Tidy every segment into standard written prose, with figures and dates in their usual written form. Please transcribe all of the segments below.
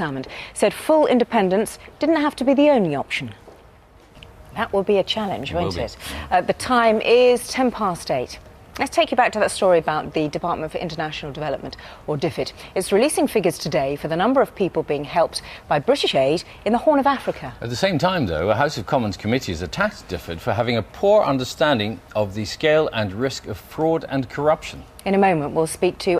examined, said full independence didn't have to be the only option. That will be a challenge, won't it? The time is 8:10. Let's take you back to that story about the Department for International Development, or DFID. It's releasing figures today for the number of people being helped by British aid in the Horn of Africa. At the same time, though, a House of Commons committee has attacked DFID for having a poor understanding of the scale and risk of fraud and corruption. In a moment, we'll speak to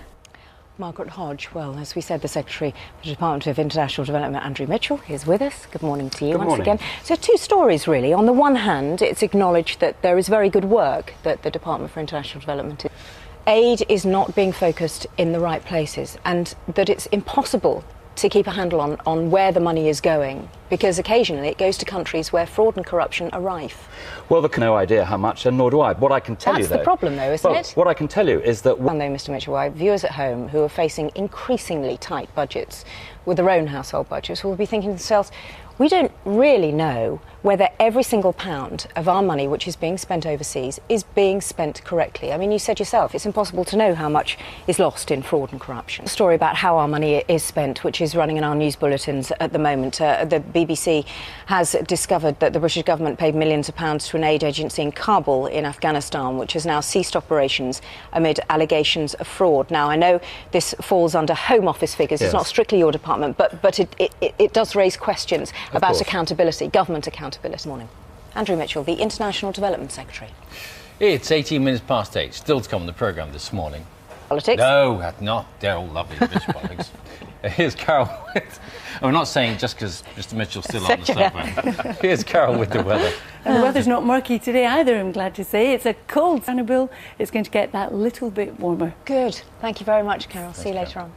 Margaret Hodge. Well, as we said, the Secretary of the Department of International Development, Andrew Mitchell, is with us. Good morning to you once again. So two stories, really. On the one hand, it's acknowledged that there is very good work that the Department for International Development is. Aid is not being focused in the right places, and that it's impossible to keep a handle on where the money is going, because occasionally it goes to countries where fraud and corruption are rife. Well, there's no idea how much, and nor do I. What I can tell you, though... That's the problem, though, isn't it? What I can tell you is that... Well, though, Mr Mitchell, viewers at home who are facing increasingly tight budgets with their own household budgets will be thinking to themselves, we don't really know whether every single pound of our money which is being spent overseas is being spent correctly. I mean, you said yourself, it's impossible to know how much is lost in fraud and corruption. A story about how our money is spent, which is running in our news bulletins at the moment. The BBC has discovered that the British government paid millions of pounds to an aid agency in Kabul in Afghanistan, which has now ceased operations amid allegations of fraud. Now, I know this falls under Home Office figures. Yes. It's not strictly your department, but it does raise questions about accountability, government accountability. Morning. Andrew Mitchell, the International Development Secretary. It's 18 minutes past 8. Still to come on the programme this morning. Politics? No, not. They're all lovely, British politics. Here's Carol with... I'm not saying just because Mr Mitchell's still on the sofa. Here's Carol with the weather. And the weather's not murky today either, I'm glad to say. It's a cold Vanderbilt. It's going to get that little bit warmer. Good. Thank you very much, Carol. See you later on.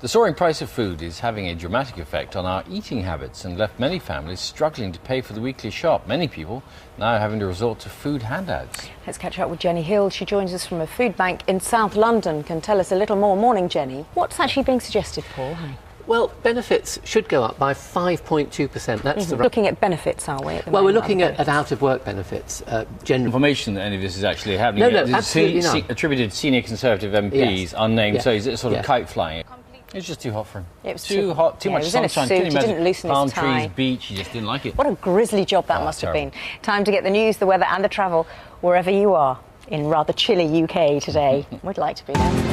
The soaring price of food is having a dramatic effect on our eating habits and left many families struggling to pay for the weekly shop. Many people now having to resort to food handouts. Let's catch up with Jenny Hill. She joins us from a food bank in South London. Can tell us a little more. Morning, Jenny. What's actually being suggested, Paul? Hi. Well, benefits should go up by 5.2%. That's the looking at benefits, are we? Well, we're looking at out-of-work benefits. General information that any of this is actually happening. No, absolutely not. Attributed senior Conservative MPs, yes. Unnamed. Yeah. So is it sort of kite flying? It's just too hot for him. It was too hot, too much sunshine. He didn't loosen palm his tie. trees, beach, he just didn't like it. What a grisly job that must have been. Time to get the news, the weather and the travel wherever you are in rather chilly UK today. We'd like to be there.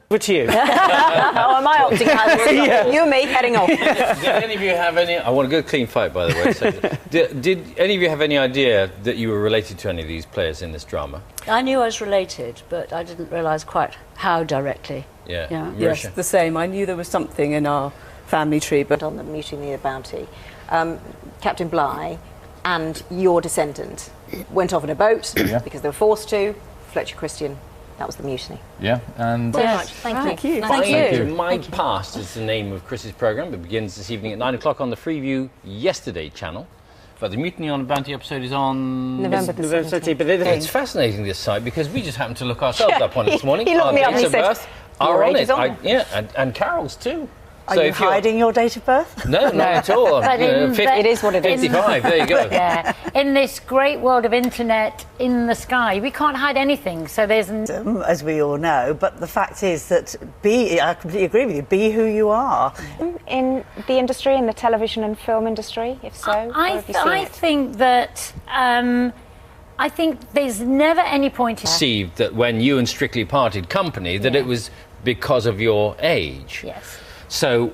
Over to you. Oh, am I opting out? Yeah. You and me heading off. Did any of you have any... I want a good clean fight, by the way. So, did any of you have any idea that you were related to any of these players in this drama? I knew I was related, but I didn't realise quite how directly. Yeah. Yes, the same. I knew there was something in our family tree, but... On the Mutiny of Bounty, Captain Bligh and your descendant went off in a boat because they were forced to. Fletcher Christian. That was the mutiny. Yeah, and... Very much. Thank you. Thank you. My Past is the name of Chris's programme. It begins this evening at 9 o'clock on the Freeview Yesterday channel. But the Mutiny on Bounty episode is on... November the 17th. But it's fascinating, this site, because we just happened to look ourselves up on it this morning. He looked me up and he said, our age is on it. And Carol's too. Are you hiding your date of birth? No, not at all. But it is what it is. 55, there you go. Yeah. In this great world of internet, in the sky, we can't hide anything, so there's... As we all know, but the fact is that I completely agree with you, be who you are. In the industry, in the television and film industry, if so? I think that... I think there's never any point... Perceived that when you and Strictly parted company, that it was because of your age. Yes. So,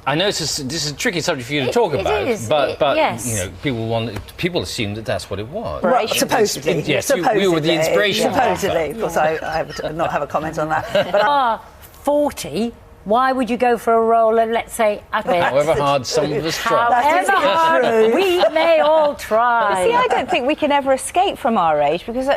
I know this is a tricky subject for you to talk about, but yes. You know, people assume that that's what it was. Right, supposedly. Yes, we were the inspiration. Supposedly, of course, I would not have a comment on that. But 40. Why would you go for a role and, let's say, however hard some of us try. However hard we may all try. See, I don't think we can ever escape from our age, because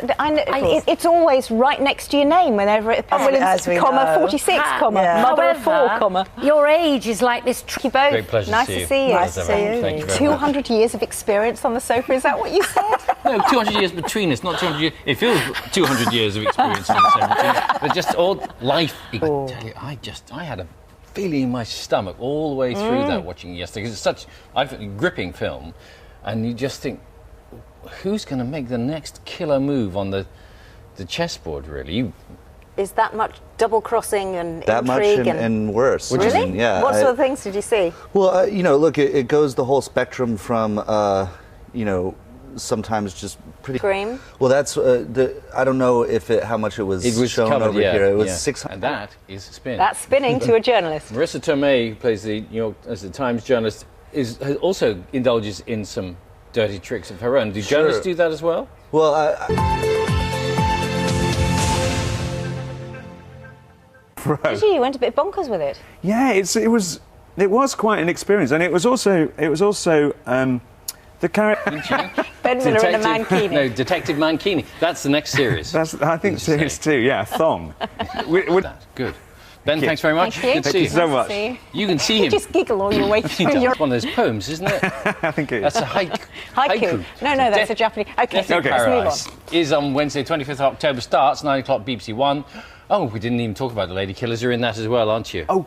it's always right next to your name whenever it Williams, 46, mother of 4, Your age is like this tricky boat. Great pleasure nice to see you. Nice to see you. Thank you very 200 years of experience on the sofa, is that what you said? No, 200 years between us, not 200 years. It feels 200 years of experience on the sofa between us, but just all life. I tell you, I had a feeling in my stomach all the way through that watching yesterday, because it's such a gripping film, and you just think, who's going to make the next killer move on the the chessboard, really. Is that much double crossing and That much intrigue and worse. Really? I mean, yeah. What sort of things did you see? Well, you know, look, it goes the whole spectrum from, you know, sometimes just pretty. Cream? Well, that's I don't know if how much it was shown covered, over yeah, here. It was yeah. 600. And that is spin. That's spinning to a journalist. Marissa Tomei, who plays the New York as the Times journalist, also indulges in some dirty tricks of her own. Do journalists do that as well? Well, Did you? You went a bit bonkers with it. Yeah, it was quite an experience, and it was also the character. Ben Miller in a mankini. No, Detective Mankini. That's the next series. I think series 2. Yeah, Thong. Good. Ben, thanks very much. Thank you. Good to see Thank you so much. See you. You can see him. Just giggle all your way through your... It's one of those poems, isn't it? I think it is. That's a haiku. No, that's a Japanese... OK, Death in let's Paradise move on. is on Wednesday, 25th of October. Starts 9 o'clock BBC One. Oh, we didn't even talk about the Lady Killers. You're in that as well, aren't you? Oh.